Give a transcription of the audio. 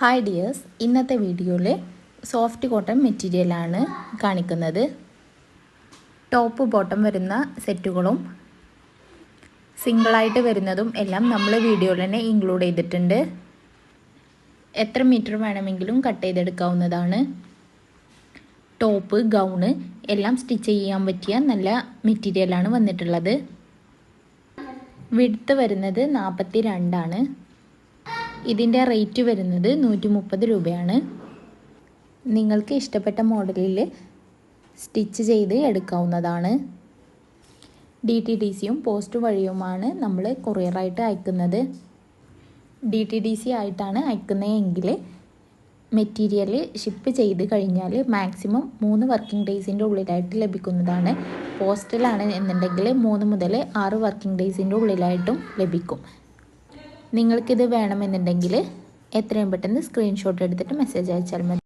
Hi dears, ഇന്നത്തെ വീഡിയോയിൽ soft cotton മെറ്റീരിയലാണ് കാണിക്കുന്നത്. ടോപ്പ് ബോട്ടം വരുന്ന സെറ്റുകളും സിംഗിളായിട്ട് വരുന്നതും എല്ലാം നമ്മൾ വീഡിയോയിൽ തന്നെ ഇൻക്ലൂഡ് ചെയ്തിട്ടുണ്ട്. എത്ര മീറ്റർ വേണമെങ്കിലും കട്ട് ചെയ്തെടുക്കാവുന്നതാണ്. ടോപ്പ്, ഗൗണ് എല്ലാം സ്റ്റിച്ച് ചെയ്യാൻ പറ്റിയ നല്ല മെറ്റീരിയലാണ് വന്നിട്ടുള്ളത്. വിഡ്ത്ത് വരുന്നത് 42 ആണ്. ഇതിൻ്റെ റേറ്റ് വരുന്നത് 130 രൂപയാണ്. നിങ്ങൾക്ക് ഇഷ്ടപ്പെട്ട മോഡലിൽ സ്റ്റിച്ച് ചെയ്ത് എടുക്കാവുന്നതാണ്. DTDCയും പോസ്റ്റ് വഴിയുമാണ് നമ്മൾ കൊറിയറായിട്ട് അയക്കുന്നത്. DTDC ആയിട്ടാണ് അയക്കുന്നതെങ്കിൽ മെറ്റീരിയൽ ഷിപ്പ് ചെയ്ത് കഴിഞ്ഞാൽ മാക്സിമം 3 വർക്കിംഗ് ഡേയ്സിൻ്റെ ഉള്ളിലായിട്ട് ലഭിക്കുന്നതാണ്. പോസ്റ്റലാണ് എന്നുണ്ടെങ്കിൽ 3 മുതൽ 6 വർക്കിംഗ് ഡേയ്സിൻ്റെ ഉള്ളിലായിട്ടും ലഭിക്കും. നിങ്ങൾക്കിത് വേണമെന്നുണ്ടെങ്കിൽ എത്രയും പെട്ടെന്ന് സ്ക്രീൻഷോട്ട് എടുത്തിട്ട് മെസ്സേജ് അയച്ചാൽ മതി.